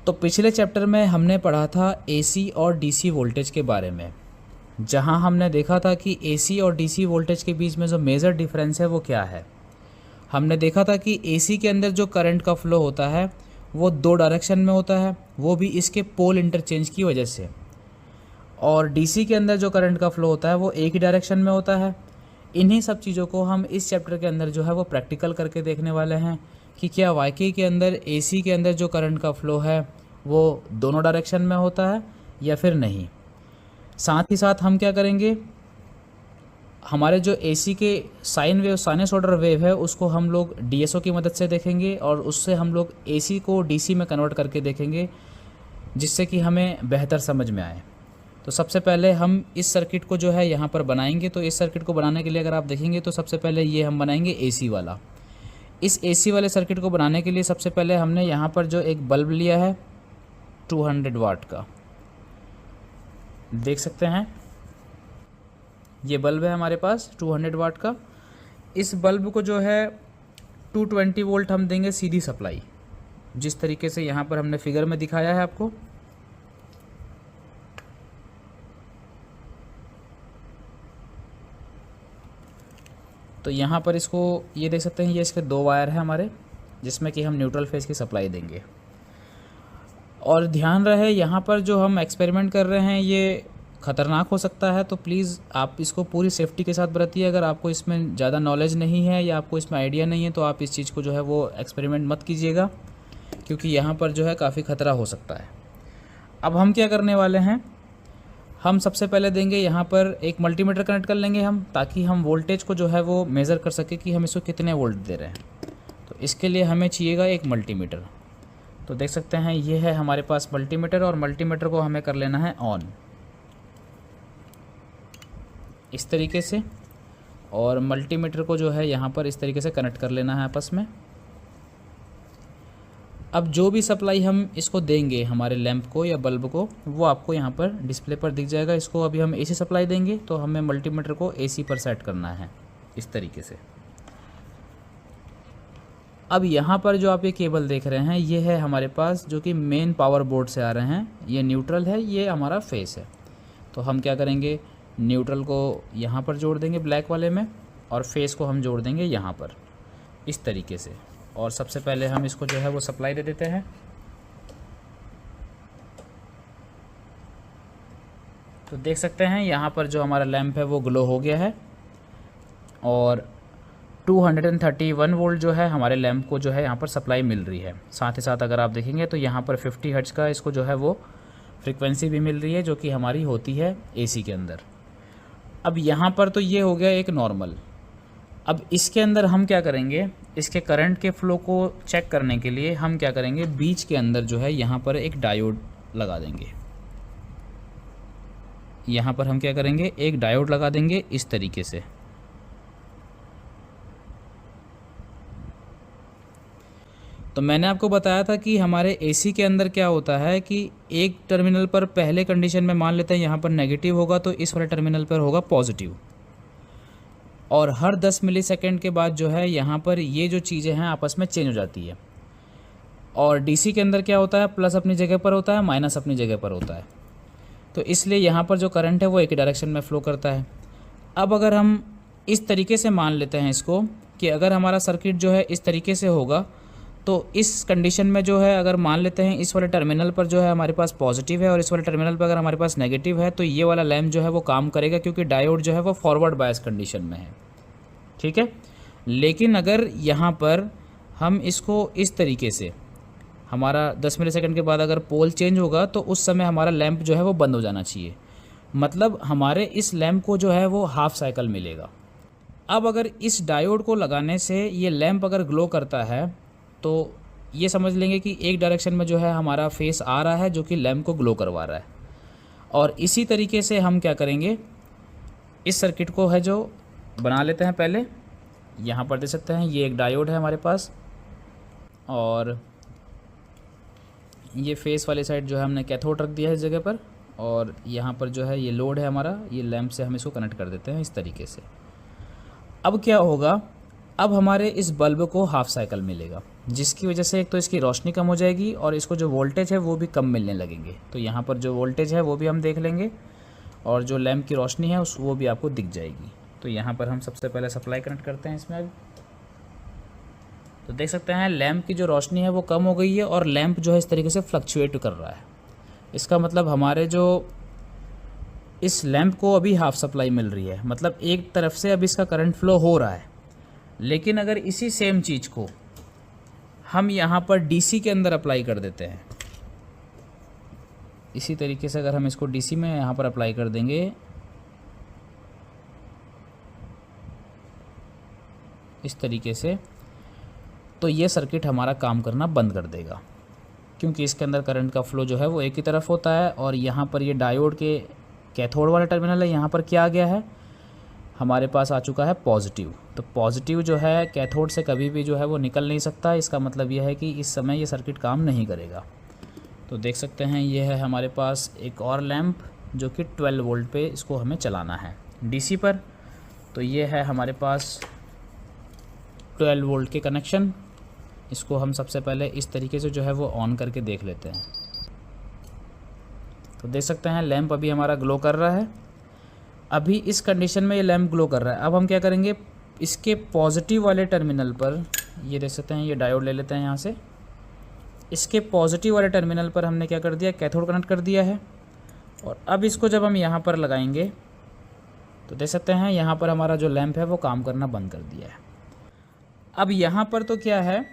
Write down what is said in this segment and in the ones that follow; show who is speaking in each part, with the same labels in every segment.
Speaker 1: तो पिछले चैप्टर में हमने पढ़ा था एसी और डीसी वोल्टेज के बारे में, जहां हमने देखा था कि एसी और डीसी वोल्टेज के बीच में जो मेजर डिफरेंस है वो क्या है। हमने देखा था कि एसी के अंदर जो करंट का फ्लो होता है वो दो डायरेक्शन में होता है, वो भी इसके पोल इंटरचेंज की वजह से, और डीसी के अंदर जो करंट का फ्लो होता है वो एक ही डायरेक्शन में होता है। इन्हीं सब चीज़ों को हम इस चैप्टर के अंदर जो है वो प्रैक्टिकल करके देखने वाले हैं कि क्या वाकई के अंदर एसी के अंदर जो करंट का फ्लो है वो दोनों डायरेक्शन में होता है या फिर नहीं। साथ ही साथ हम क्या करेंगे, हमारे जो एसी के साइन वेव, साइनसॉइडल वेव है, उसको हम लोग डीएसओ की मदद से देखेंगे और उससे हम लोग एसी को डीसी में कन्वर्ट करके देखेंगे, जिससे कि हमें बेहतर समझ में आए। तो सबसे पहले हम इस सर्किट को जो है यहाँ पर बनाएंगे। तो इस सर्किट को बनाने के लिए अगर आप देखेंगे तो सबसे पहले ये हम बनाएंगे एसी वाला। इस एसी वाले सर्किट को बनाने के लिए सबसे पहले हमने यहाँ पर जो एक बल्ब लिया है 200 वाट का, देख सकते हैं ये बल्ब है हमारे पास 200 वाट का। इस बल्ब को जो है 220 वोल्ट हम देंगे सीधी सप्लाई, जिस तरीके से यहाँ पर हमने फिगर में दिखाया है आपको। तो यहाँ पर इसको ये देख सकते हैं, ये इसके दो वायर है हमारे, जिसमें कि हम न्यूट्रल फेज की सप्लाई देंगे। और ध्यान रहे यहाँ पर जो हम एक्सपेरिमेंट कर रहे हैं ये ख़तरनाक हो सकता है, तो प्लीज़ आप इसको पूरी सेफ्टी के साथ बरतिए। अगर आपको इसमें ज़्यादा नॉलेज नहीं है या आपको इसमें आइडिया नहीं है तो आप इस चीज़ को जो है वो एक्सपेरिमेंट मत कीजिएगा, क्योंकि यहाँ पर जो है काफ़ी ख़तरा हो सकता है। अब हम क्या करने वाले हैं, हम सबसे पहले देंगे यहाँ पर एक मल्टीमीटर कनेक्ट कर लेंगे हम, ताकि हम वोल्टेज को जो है वो मेज़र कर सके कि हम इसको कितने वोल्ट दे रहे हैं। तो इसके लिए हमें चाहिएगा एक मल्टीमीटर। तो देख सकते हैं ये है हमारे पास मल्टीमीटर, और मल्टीमीटर को हमें कर लेना है ऑन इस तरीके से, और मल्टीमीटर को जो है यहाँ पर इस तरीके से कनेक्ट कर लेना है आपस में। अब जो भी सप्लाई हम इसको देंगे हमारे लैंप को या बल्ब को, वो आपको यहाँ पर डिस्प्ले पर दिख जाएगा। इसको अभी हम एसी सप्लाई देंगे तो हमें मल्टीमीटर को एसी पर सेट करना है इस तरीके से। अब यहाँ पर जो आप ये केबल देख रहे हैं ये है हमारे पास जो कि मेन पावर बोर्ड से आ रहे हैं। ये न्यूट्रल है, ये हमारा फेस है। तो हम क्या करेंगे, न्यूट्रल को यहाँ पर जोड़ देंगे ब्लैक वाले में, और फेस को हम जोड़ देंगे यहाँ पर इस तरीके से। और सबसे पहले हम इसको जो है वो सप्लाई दे देते हैं। तो देख सकते हैं यहाँ पर जो हमारा लैंप है वो ग्लो हो गया है, और 231 वोल्ट जो है हमारे लैंप को जो है यहाँ पर सप्लाई मिल रही है। साथ ही साथ अगर आप देखेंगे तो यहाँ पर 50 हर्ट्ज का इसको जो है वो फ्रीक्वेंसी भी मिल रही है, जो कि हमारी होती है एसी के अंदर। अब यहाँ पर तो ये हो गया एक नॉर्मल। अब इसके अंदर हम क्या करेंगे, इसके करंट के फ्लो को चेक करने के लिए हम क्या करेंगे, बीच के अंदर जो है यहाँ पर एक डायोड लगा देंगे। यहाँ पर हम क्या करेंगे, एक डायोड लगा देंगे इस तरीके से। तो मैंने आपको बताया था कि हमारे एसी के अंदर क्या होता है कि एक टर्मिनल पर पहले कंडीशन में मान लेते हैं यहाँ पर नेगेटिव होगा, तो इस वाले टर्मिनल पर होगा पॉजिटिव, और हर 10 मिलीसेकंड के बाद जो है यहाँ पर ये जो चीज़ें हैं आपस में चेंज हो जाती है। और डीसी के अंदर क्या होता है, प्लस अपनी जगह पर होता है, माइनस अपनी जगह पर होता है। तो इसलिए यहाँ पर जो करंट है वो एक ही डायरेक्शन में फ़्लो करता है। अब अगर हम इस तरीके से मान लेते हैं इसको कि अगर हमारा सर्किट जो है इस तरीके से होगा, तो इस कंडीशन में जो है अगर मान लेते हैं इस वाले टर्मिनल पर जो है हमारे पास पॉजिटिव है और इस वाले टर्मिनल पर अगर हमारे पास नेगेटिव है, तो ये वाला लैंप जो है वो काम करेगा, क्योंकि डायोड जो है वो फॉरवर्ड बायस कंडीशन में है। ठीक है। लेकिन अगर यहाँ पर हम इसको इस तरीके से, हमारा 10 मिलीसेकंड के बाद अगर पोल चेंज होगा तो उस समय हमारा लैंप जो है वो बंद हो जाना चाहिए। मतलब हमारे इस लैंप को जो है वो हाफ साइकिल मिलेगा। अब अगर इस डायोड को लगाने से ये लैंप अगर ग्लो करता है तो ये समझ लेंगे कि एक डायरेक्शन में जो है हमारा फेस आ रहा है, जो कि लैंप को ग्लो करवा रहा है। और इसी तरीके से हम क्या करेंगे, इस सर्किट को है जो बना लेते हैं। पहले यहाँ पर देख सकते हैं ये एक डायोड है हमारे पास, और ये फेस वाली साइड जो है हमने कैथोड रख दिया है इस जगह पर, और यहाँ पर जो है ये लोड है हमारा, ये लैंप से हम इसको कनेक्ट कर देते हैं इस तरीके से। अब क्या होगा, अब हमारे इस बल्ब को हाफ साइकिल मिलेगा। जिसकी वजह से एक तो इसकी रोशनी कम हो जाएगी और इसको जो वोल्टेज है वो भी कम मिलने लगेंगे। तो यहाँ पर जो वोल्टेज है वो भी हम देख लेंगे और जो लैंप की रोशनी है वो भी आपको दिख जाएगी। तो यहाँ पर हम सबसे पहले सप्लाई कनेक्ट करते हैं इसमें। अब तो देख सकते हैं लैंप की जो रोशनी है वो कम हो गई है और लैंप जो है इस तरीके से फ्लक्चुएट कर रहा है। इसका मतलब हमारे जो इस लैंप को अभी हाफ सप्लाई मिल रही है, मतलब एक तरफ से अब इसका करंट फ्लो हो रहा है। लेकिन अगर इसी सेम चीज़ को हम यहाँ पर डीसी के अंदर अप्लाई कर देते हैं, इसी तरीके से अगर हम इसको डीसी में यहाँ पर अप्लाई कर देंगे, इस तरीके से, तो ये सर्किट हमारा काम करना बंद कर देगा, क्योंकि इसके अंदर करंट का फ्लो जो है वो एक ही तरफ होता है। और यहाँ पर ये डायोड के कैथोड वाला टर्मिनल है, यहाँ पर क्या आ गया है, हमारे पास आ चुका है पॉजिटिव। तो पॉजिटिव जो है कैथोड से कभी भी जो है वो निकल नहीं सकता। इसका मतलब यह है कि इस समय ये सर्किट काम नहीं करेगा। तो देख सकते हैं ये है हमारे पास एक और लैंप जो कि 12 वोल्ट पे इसको हमें चलाना है डीसी पर। तो ये है हमारे पास 12 वोल्ट के कनेक्शन। इसको हम सबसे पहले इस तरीके से जो है वो ऑन करके देख लेते हैं। तो देख सकते हैं लैंप अभी हमारा ग्लो कर रहा है। अभी इस कंडीशन में ये लैंप ग्लो कर रहा है। अब हम क्या करेंगे, इसके पॉजिटिव वाले टर्मिनल पर, ये देख सकते हैं ये डायोड ले लेते हैं यहाँ से, इसके पॉजिटिव वाले टर्मिनल पर हमने क्या कर दिया, कैथोड कनेक्ट कर दिया है। और अब इसको जब हम यहाँ पर लगाएंगे तो देख सकते हैं यहाँ पर हमारा जो लैंप है वो काम करना बंद कर दिया है। अब यहाँ पर तो क्या है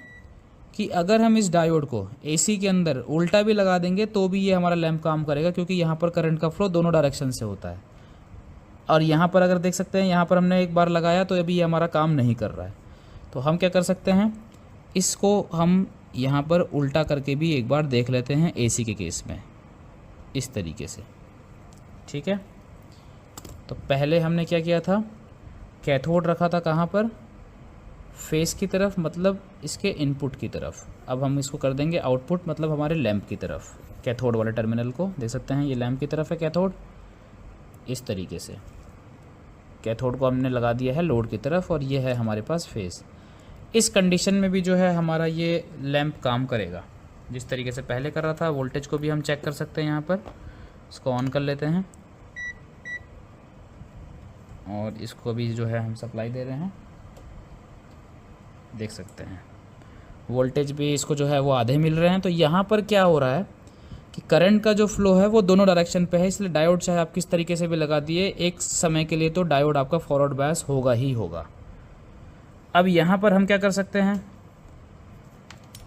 Speaker 1: कि अगर हम इस डायोड को एसी के अंदर उल्टा भी लगा देंगे तो भी ये हमारा लैंप काम करेगा, क्योंकि यहाँ पर करंट का फ्लो दोनों डायरेक्शन से होता है। और यहाँ पर अगर देख सकते हैं यहाँ पर हमने एक बार लगाया तो अभी ये हमारा काम नहीं कर रहा है। तो हम क्या कर सकते हैं, इसको हम यहाँ पर उल्टा करके भी एक बार देख लेते हैं एसी के केस में, इस तरीके से। ठीक है, तो पहले हमने क्या किया था, कैथोड रखा था कहाँ पर, फेस की तरफ, मतलब इसके इनपुट की तरफ। अब हम इसको कर देंगे आउटपुट, मतलब हमारे लैंप की तरफ, कैथोड वाले टर्मिनल को। देख सकते हैं ये लैंप की तरफ है कैथोड, इस तरीके से कैथोड को हमने लगा दिया है लोड की तरफ, और ये है हमारे पास फेस। इस कंडीशन में भी जो है हमारा ये लैंप काम करेगा जिस तरीके से पहले कर रहा था। वोल्टेज को भी हम चेक कर सकते हैं यहाँ पर। इसको ऑन कर लेते हैं और इसको भी जो है हम सप्लाई दे रहे हैं। देख सकते हैं वोल्टेज भी इसको जो है वो आधे मिल रहे हैं। तो यहाँ पर क्या हो रहा है कि करंट का जो फ्लो है वो दोनों डायरेक्शन पे है, इसलिए डायोड चाहे आप किस तरीके से भी लगा दिए, एक समय के लिए तो डायोड आपका फॉरवर्ड बायस होगा ही होगा। अब यहाँ पर हम क्या कर सकते हैं,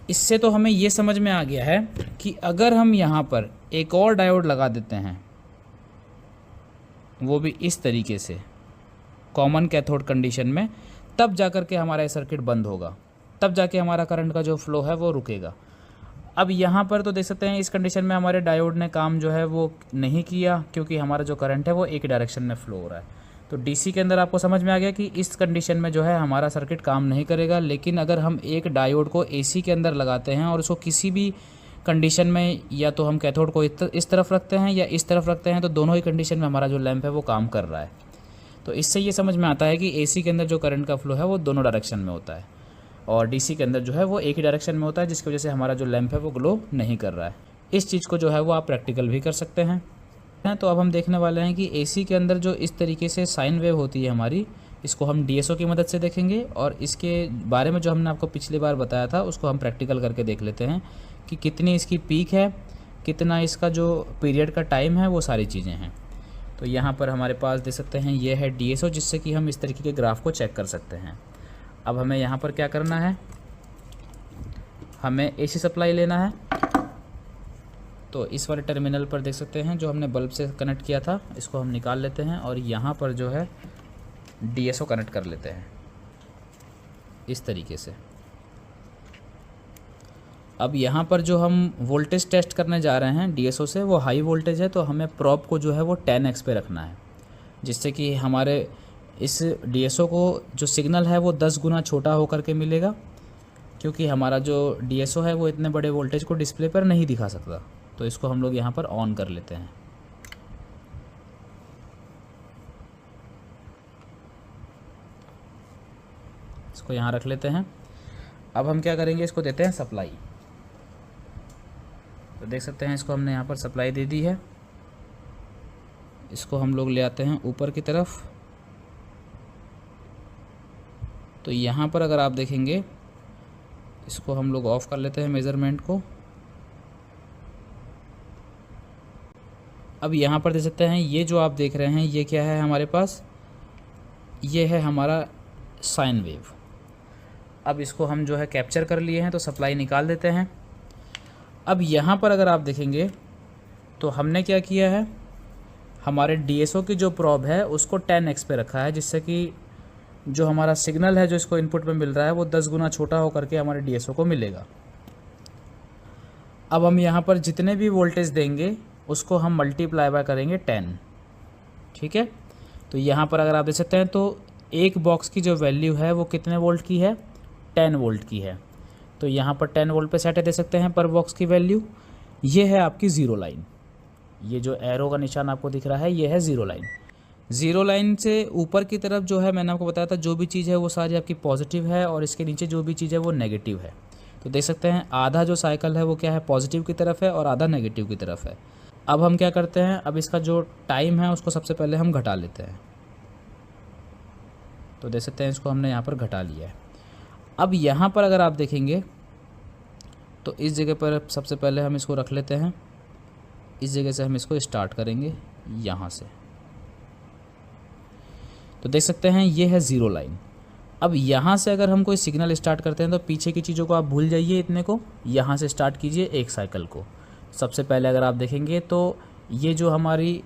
Speaker 1: इससे तो हमें ये समझ में आ गया है कि अगर हम यहाँ पर एक और डायोड लगा देते हैं, वो भी इस तरीके से कॉमन कैथोड कंडीशन में, तब जाकर के हमारा ये सर्किट बंद होगा, तब जाके हमारा करंट का जो फ्लो है वो रुकेगा। अब यहाँ पर तो देख सकते हैं इस कंडीशन में हमारे डायोड ने काम जो है वो नहीं किया, क्योंकि हमारा जो करंट है वो एक डायरेक्शन में फ्लो हो रहा है। तो डीसी के अंदर आपको समझ में आ गया कि इस कंडीशन में जो है हमारा सर्किट काम नहीं करेगा। लेकिन अगर हम एक डायोड को एसी के अंदर लगाते हैं और उसको किसी भी कंडीशन में, या तो हम कैथोड को इस तरफ रखते हैं या इस तरफ रखते हैं, तो दोनों ही कंडीशन में हमारा जो लैंप है वो काम कर रहा है। तो इससे ये समझ में आता है कि एसी के अंदर जो करंट का फ्लो है वो दोनों डायरेक्शन में होता है और डीसी के अंदर जो है वो एक ही डायरेक्शन में होता है, जिसकी वजह से हमारा जो लैंप है वो ग्लो नहीं कर रहा है। इस चीज़ को जो है वो आप प्रैक्टिकल भी कर सकते हैं। तो अब हम देखने वाले हैं कि एसी के अंदर जो इस तरीके से साइन वेव होती है हमारी, इसको हम डीएसओ की मदद से देखेंगे, और इसके बारे में जो हमने आपको पिछली बार बताया था उसको हम प्रैक्टिकल करके देख लेते हैं कि कितनी इसकी पीक है, कितना इसका जो पीरियड का टाइम है, वो सारी चीज़ें हैं। तो यहाँ पर हमारे पास देख सकते हैं ये है डीएसओ, जिससे कि हम इस तरीके के ग्राफ को चेक कर सकते हैं। अब हमें यहाँ पर क्या करना है, हमें एसी सप्लाई लेना है। तो इस वाले टर्मिनल पर देख सकते हैं जो हमने बल्ब से कनेक्ट किया था, इसको हम निकाल लेते हैं और यहाँ पर जो है डीएसओ कनेक्ट कर लेते हैं इस तरीके से। अब यहाँ पर जो हम वोल्टेज टेस्ट करने जा रहे हैं डीएसओ से, वो हाई वोल्टेज है, तो हमें प्रोब को जो है वो 10x पे रखना है, जिससे कि हमारे इस डीएसओ को जो सिग्नल है वो 10 गुना छोटा होकर के मिलेगा, क्योंकि हमारा जो डीएसओ है वो इतने बड़े वोल्टेज को डिस्प्ले पर नहीं दिखा सकता। तो इसको हम लोग यहाँ पर ऑन कर लेते हैं। इसको यहाँ रख लेते हैं। अब हम क्या करेंगे, इसको देते हैं सप्लाई। तो देख सकते हैं इसको हमने यहाँ पर सप्लाई दे दी है। इसको हम लोग ले आते हैं ऊपर की तरफ। तो यहाँ पर अगर आप देखेंगे, इसको हम लोग ऑफ कर लेते हैं मेज़रमेंट को। अब यहाँ पर देख सकते हैं ये जो आप देख रहे हैं ये क्या है हमारे पास, ये है हमारा साइन वेव। अब इसको हम जो है कैप्चर कर लिए हैं, तो सप्लाई निकाल देते हैं। अब यहाँ पर अगर आप देखेंगे तो हमने क्या किया है, हमारे DSO की जो प्रोब है उसको 10x पे रखा है, जिससे कि जो हमारा सिग्नल है जो इसको इनपुट में मिल रहा है वो 10 गुना छोटा होकर के हमारे DSO को मिलेगा। अब हम यहाँ पर जितने भी वोल्टेज देंगे उसको हम मल्टीप्लाई बाय करेंगे 10, ठीक है। तो यहाँ पर अगर आप देख सकते हैं तो एक बॉक्स की जो वैल्यू है वो कितने वोल्ट की है, 10 वोल्ट की है। तो यहाँ पर 10 वोल्ट पे सेट है, दे सकते हैं पर बॉक्स की वैल्यू। ये है आपकी ज़ीरो लाइन, ये जो एरो का निशान आपको दिख रहा है ये है ज़ीरो लाइन। ज़ीरो लाइन से ऊपर की तरफ जो है मैंने आपको बताया था जो भी चीज़ है वो सारी आपकी पॉजिटिव है, और इसके नीचे जो भी चीज़ है वो नेगेटिव है। तो देख सकते हैं आधा जो साइकिल है वो क्या है, पॉजिटिव की तरफ है और आधा नेगेटिव की तरफ है। अब हम क्या करते हैं, अब इसका जो टाइम है उसको सबसे पहले हम घटा लेते हैं। तो देख सकते हैं इसको हमने यहाँ पर घटा लिया है। अब यहाँ पर अगर आप देखेंगे तो इस जगह पर सबसे पहले हम इसको रख लेते हैं। इस जगह से हम इसको स्टार्ट करेंगे यहाँ से। तो देख सकते हैं ये है ज़ीरो लाइन। अब यहाँ से अगर हम कोई सिग्नल स्टार्ट करते हैं तो पीछे की चीज़ों को आप भूल जाइए, इतने को यहाँ से स्टार्ट कीजिए एक साइकिल को। सबसे पहले अगर आप देखेंगे तो ये जो हमारी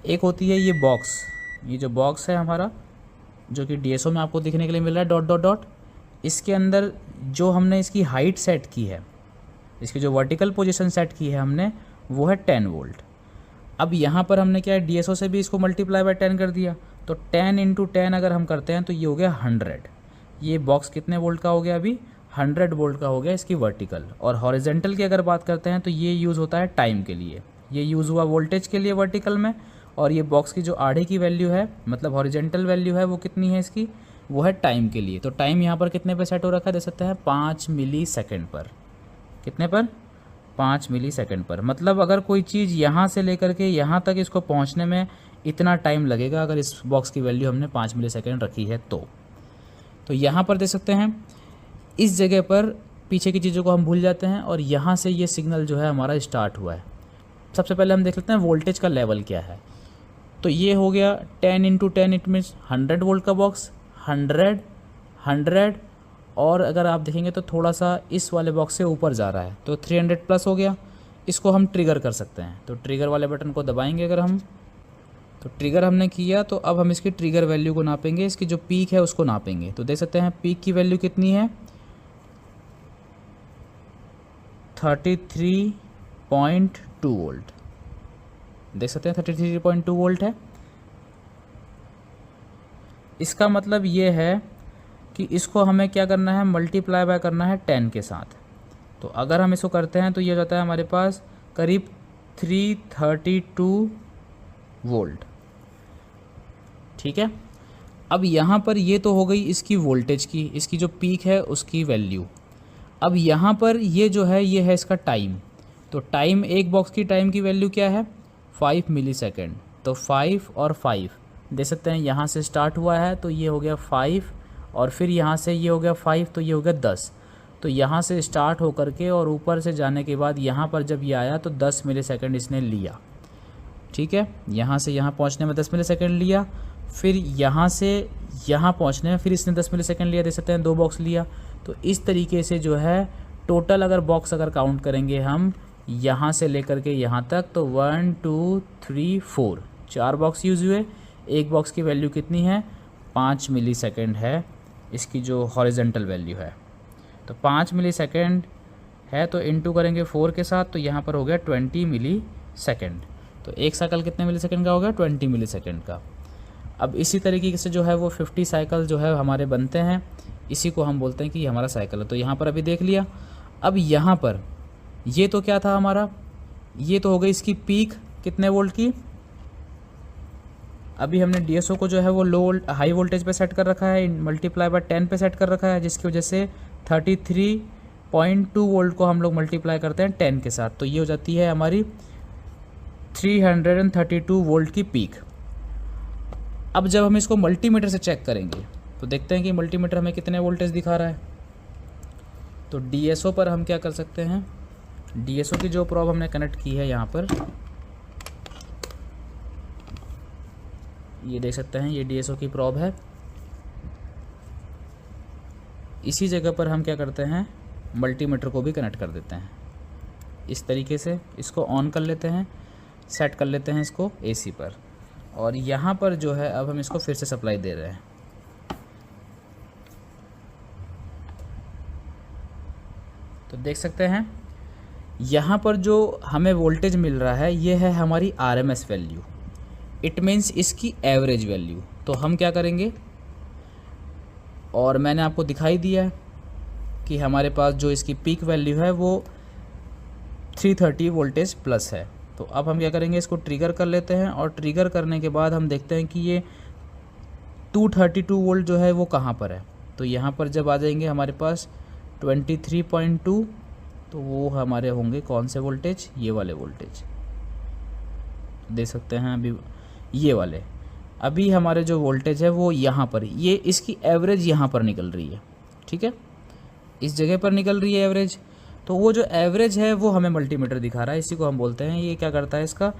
Speaker 1: एक होती है ये बॉक्स, ये जो बॉक्स है हमारा जो कि DSO में आपको दिखने के लिए मिल रहा है डॉट डॉट डॉट, इसके अंदर जो हमने इसकी हाइट सेट की है, इसकी जो वर्टिकल पोजीशन सेट की है हमने, वो है 10 वोल्ट। अब यहाँ पर हमने क्या है, DSO से भी इसको मल्टीप्लाई बाय 10 कर दिया। तो 10 × 10 अगर हम करते हैं तो ये हो गया 100। ये बॉक्स कितने वोल्ट का हो गया, अभी 100 वोल्ट का हो गया इसकी वर्टिकल। और हॉरिजेंटल की अगर बात करते हैं तो ये यूज़ होता है टाइम के लिए, ये यूज़ हुआ वोल्टेज के लिए वर्टिकल में। और ये बॉक्स की जो आधे की वैल्यू है, मतलब हॉरिजेंटल वैल्यू है, वो कितनी है इसकी, वो है टाइम के लिए। तो टाइम यहाँ पर कितने पे सेट हो रखा है, देख सकते हैं 5 मिली सेकेंड पर। कितने पर, 5 मिली सेकेंड पर। मतलब अगर कोई चीज़ यहाँ से लेकर के यहाँ तक इसको पहुँचने में इतना टाइम लगेगा, अगर इस बॉक्स की वैल्यू हमने 5 मिली सेकेंड रखी है तो यहाँ पर देख सकते हैं इस जगह पर पीछे की चीज़ों को हम भूल जाते हैं, और यहाँ से ये सिग्नल जो है हमारा स्टार्ट हुआ है। सबसे पहले हम देख लेते हैं वोल्टेज का लेवल क्या है। तो ये हो गया 10 × 10, इट मीन्स 100 वोल्ट का बॉक्स, 100, और अगर आप देखेंगे तो थोड़ा सा इस वाले बॉक्स से ऊपर जा रहा है तो 300 प्लस हो गया। इसको हम ट्रिगर कर सकते हैं। तो ट्रिगर वाले बटन को दबाएंगे अगर हम, तो ट्रिगर हमने किया। तो अब हम इसकी ट्रिगर वैल्यू को नापेंगे, इसकी जो पीक है उसको नापेंगे। तो देख सकते हैं पीक की वैल्यू कितनी है, 33.2 वोल्ट। देख सकते हैं 33.2 वोल्ट है। इसका मतलब ये है कि इसको हमें क्या करना है, मल्टीप्लाई बाय करना है 10 के साथ। तो अगर हम इसको करते हैं तो ये हो जाता है हमारे पास करीब 332 वोल्ट, ठीक है। अब यहाँ पर ये तो हो गई इसकी वोल्टेज की, इसकी जो पीक है उसकी वैल्यू। अब यहाँ पर ये जो है ये है इसका टाइम। तो टाइम, एक बॉक्स की टाइम की वैल्यू क्या है, 5 मिली सेकेंड। तो 5 और 5 देख सकते हैं यहाँ से स्टार्ट हुआ है तो ये हो गया 5, और फिर यहाँ से ये हो गया 5, तो ये हो गया 10। तो यहाँ से स्टार्ट होकर के और ऊपर से जाने के बाद यहाँ पर जब ये आया तो 10 मिली सेकेंड इसने लिया, ठीक है। यहाँ से यहाँ पहुँचने में 10 मिली सेकेंड लिया, फिर यहाँ से यहाँ पहुँचने में फिर इसने 10 मिली सेकेंड लिया, देख सकते हैं 2 बॉक्स लिया। तो इस तरीके से जो है टोटल अगर बॉक्स अगर काउंट करेंगे हम यहाँ से लेकर के यहाँ तक, तो 1 2 3 4 4 बॉक्स यूज़ हुए। एक बॉक्स की वैल्यू कितनी है, 5 मिली सेकेंड है इसकी जो हॉरिजेंटल वैल्यू है। तो 5 मिली सेकेंड है तो इनटू करेंगे 4 के साथ, तो यहाँ पर हो गया 20 मिली सेकेंड। तो एक साइकिल कितने मिली सेकेंड का हो गया, 20 मिली सेकेंड का। अब इसी तरीके से जो है वो 50 साइकिल जो है हमारे बनते हैं, इसी को हम बोलते हैं कि हमारा साइकिल है। तो यहाँ पर अभी देख लिया। अब यहाँ पर ये तो क्या था हमारा, ये तो हो गई इसकी पीक कितने वोल्ट की। अभी हमने DSO को जो है वो हाई वोल्टेज पे सेट कर रखा है, मल्टीप्लाई बाय 10 पे सेट कर रखा है, जिसकी वजह से 33.2 वोल्ट को हम लोग मल्टीप्लाई करते हैं 10 के साथ, तो ये हो जाती है हमारी 332 वोल्ट की पीक। अब जब हम इसको मल्टीमीटर से चेक करेंगे तो देखते हैं कि मल्टीमीटर हमें कितने वोल्टेज दिखा रहा है। तो DSO पर हम क्या कर सकते हैं, DSO की जो प्रॉब हमने कनेक्ट की है यहाँ पर, ये देख सकते हैं, ये DSO की प्रॉब है। इसी जगह पर हम क्या करते हैं, मल्टीमीटर को भी कनेक्ट कर देते हैं। इस तरीके से इसको ऑन कर लेते हैं, सेट कर लेते हैं इसको AC पर, और यहाँ पर जो है अब हम इसको फिर से सप्लाई दे रहे हैं। तो देख सकते हैं यहाँ पर जो हमें वोल्टेज मिल रहा है ये है हमारी RMS वैल्यू, इट मीन्स इसकी एवरेज वैल्यू। तो हम क्या करेंगे, और मैंने आपको दिखाई दिया है कि हमारे पास जो इसकी पीक वैल्यू है वो 330 वोल्टेज प्लस है। तो अब हम क्या करेंगे, इसको ट्रिगर कर लेते हैं, और ट्रिगर करने के बाद हम देखते हैं कि ये 232 वोल्ट जो है वो कहाँ पर है। तो यहाँ पर जब आ जाएंगे हमारे पास 23.2, तो वो हमारे होंगे कौन से वोल्टेज, ये वाले वोल्टेज देख सकते हैं अभी, ये वाले। अभी हमारे जो वोल्टेज है वो यहाँ पर, ये इसकी एवरेज यहाँ पर निकल रही है, ठीक है, इस जगह पर निकल रही है एवरेज। तो वो जो एवरेज है वो हमें मल्टीमीटर दिखा रहा है, इसी को हम बोलते हैं, ये क्या करता है, इसका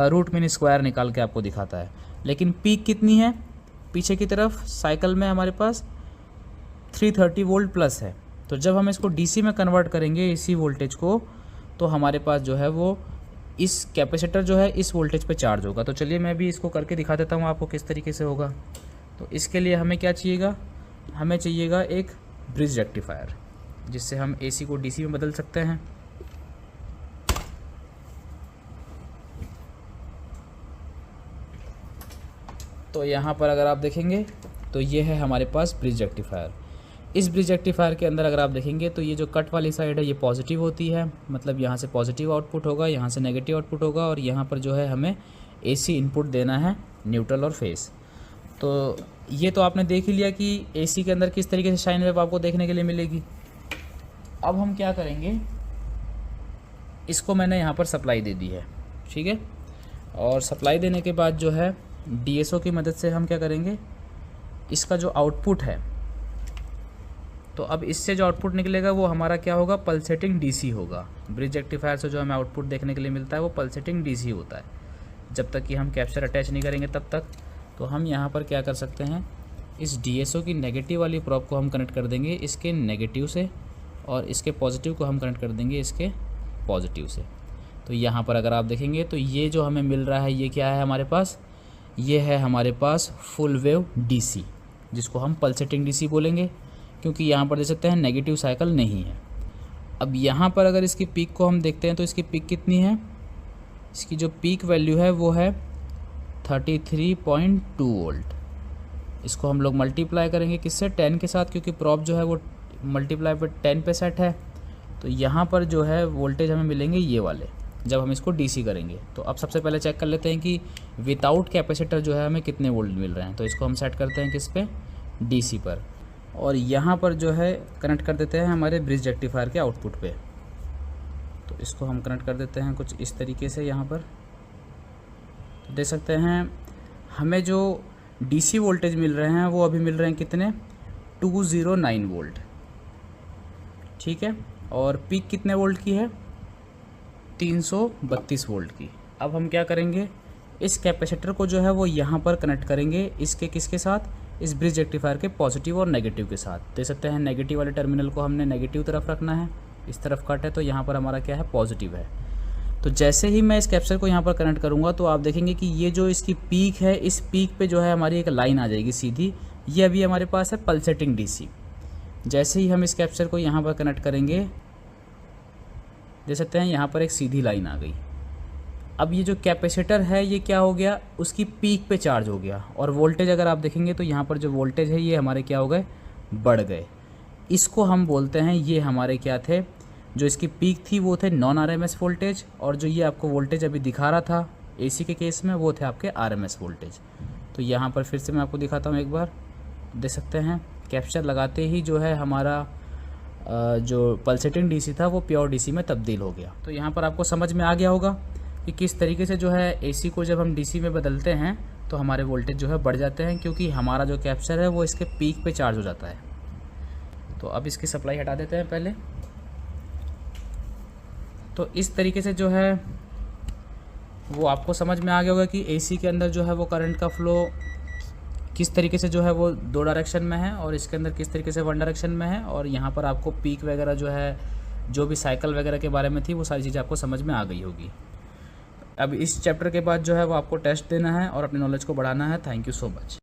Speaker 1: रूट मीन स्क्वायर निकाल के आपको दिखाता है। लेकिन पीक कितनी है पीछे की तरफ साइकिल में, हमारे पास 330 वोल्ट प्लस है। तो जब हम इसको DC में कन्वर्ट करेंगे इसी वोल्टेज को, तो हमारे पास जो है वो इस कैपेसिटर जो है इस वोल्टेज पे चार्ज होगा। तो चलिए मैं भी इसको करके दिखा देता हूँ आपको किस तरीके से होगा। तो इसके लिए हमें क्या चाहिएगा, हमें चाहिएगा एक ब्रिज रेक्टिफायर, जिससे हम AC को DC में बदल सकते हैं। तो यहाँ पर अगर आप देखेंगे तो ये है हमारे पास ब्रिज रेक्टिफायर। इस ब्रिज रेक्टिफायर के अंदर अगर आप देखेंगे तो ये जो कट वाली साइड है ये पॉजिटिव होती है, मतलब यहाँ से पॉजिटिव आउटपुट होगा, यहाँ से नेगेटिव आउटपुट होगा, और यहाँ पर जो है हमें AC इनपुट देना है, न्यूट्रल और फेस। तो ये तो आपने देख ही लिया कि AC के अंदर किस तरीके से साइन वेव आपको देखने के लिए मिलेगी। अब हम क्या करेंगे, इसको मैंने यहाँ पर सप्लाई दे दी है, ठीक है, और सप्लाई देने के बाद जो है DSO की मदद से हम क्या करेंगे, इसका जो आउटपुट है, तो अब इससे जो आउटपुट निकलेगा वो हमारा क्या होगा, पल्सेटिंग DC होगा। ब्रिज रेक्टिफायर से जो हमें आउटपुट देखने के लिए मिलता है वो पल्सेटिंग DC होता है, जब तक कि हम कैप्चर अटैच नहीं करेंगे तब तक। तो हम यहाँ पर क्या कर सकते हैं, इस DSO की नेगेटिव वाली प्रॉब को हम कनेक्ट कर देंगे इसके नेगेटिव से, और इसके पॉजिटिव को हम कनेक्ट कर देंगे इसके पॉजिटिव से। तो यहाँ पर अगर आप देखेंगे तो ये जो हमें मिल रहा है ये क्या है हमारे पास, ये है हमारे पास फुल वेव DC, जिसको हम पल्सेटिंग DC बोलेंगे, क्योंकि यहाँ पर देख सकते हैं नेगेटिव साइकिल नहीं है। अब यहाँ पर अगर इसकी पीक को हम देखते हैं तो इसकी पीक कितनी है, इसकी जो पीक वैल्यू है वो है 33.2 वोल्ट। इसको हम लोग मल्टीप्लाई करेंगे किससे, 10 के साथ, क्योंकि प्रॉब जो है वो मल्टीप्लाई पर 10 पे सेट है। तो यहाँ पर जो है वोल्टेज हमें मिलेंगे ये वाले, जब हम इसको DC करेंगे। तो अब सबसे पहले चेक कर लेते हैं कि विदाउट कैपेसिटर जो है हमें कितने वोल्ट मिल रहे हैं। तो इसको हम सेट करते हैं किस पे, DC पर, और यहाँ पर जो है कनेक्ट कर देते हैं हमारे ब्रिज रेक्टिफायर के आउटपुट पे। तो इसको हम कनेक्ट कर देते हैं कुछ इस तरीके से यहाँ पर। तो देख सकते हैं हमें जो DC वोल्टेज मिल रहे हैं वो अभी मिल रहे हैं कितने, 209 वोल्ट, ठीक है, और पीक कितने वोल्ट की है, 332 वोल्ट की। अब हम क्या करेंगे, इस कैपेसिटर को जो है वो यहाँ पर कनेक्ट करेंगे इसके किसके साथ, इस ब्रिज रेक्टिफायर के पॉजिटिव और नेगेटिव के साथ। देख सकते हैं नेगेटिव वाले टर्मिनल को हमने नेगेटिव तरफ रखना है, इस तरफ कट है, तो यहाँ पर हमारा क्या है, पॉजिटिव है। तो जैसे ही मैं इस कैपेसिटर को यहाँ पर कनेक्ट करूँगा तो आप देखेंगे कि ये जो इसकी पीक है, इस पीक पे जो है हमारी एक लाइन आ जाएगी सीधी, ये अभी हमारे पास है पल्सेटिंग DC। जैसे ही हम इस कैपेसिटर को यहाँ पर कनेक्ट करेंगे, देख सकते हैं यहाँ पर एक सीधी लाइन आ गई। अब ये जो कैपेसिटर है ये क्या हो गया, उसकी पीक पे चार्ज हो गया, और वोल्टेज अगर आप देखेंगे तो यहाँ पर जो वोल्टेज है ये हमारे क्या हो गए, बढ़ गए। इसको हम बोलते हैं, ये हमारे क्या थे, जो इसकी पीक थी वो थे नॉन RMS वोल्टेज, और जो ये आपको वोल्टेज अभी दिखा रहा था AC के केस में वो थे आपके RMS वोल्टेज। तो यहाँ पर फिर से मैं आपको दिखाता हूँ एक बार, देख सकते हैं कैप्चर लगाते ही जो है हमारा जो पल्सेटिंग डीसी था वो प्योर डीसी में तब्दील हो गया। तो यहाँ पर आपको समझ में आ गया होगा कि किस तरीके से जो है एसी को जब हम डीसी में बदलते हैं तो हमारे वोल्टेज जो है बढ़ जाते हैं, क्योंकि हमारा जो कैप्चर है वो इसके पीक पे चार्ज हो जाता है। तो अब इसकी सप्लाई हटा देते हैं पहले। तो इस तरीके से जो है वो आपको समझ में आ गया होगा कि एसी के अंदर जो है वो करंट का फ्लो किस तरीके से जो है वो 2 डायरेक्शन में है और इसके अंदर किस तरीके से 1 डायरेक्शन में है। और यहाँ पर आपको पीक वगैरह जो है, जो भी साइकिल वगैरह के बारे में थी, वो सारी चीज़ें आपको समझ में आ गई होगी। अब इस चैप्टर के बाद जो है वो आपको टेस्ट देना है और अपनी नॉलेज को बढ़ाना है। Thank you so much.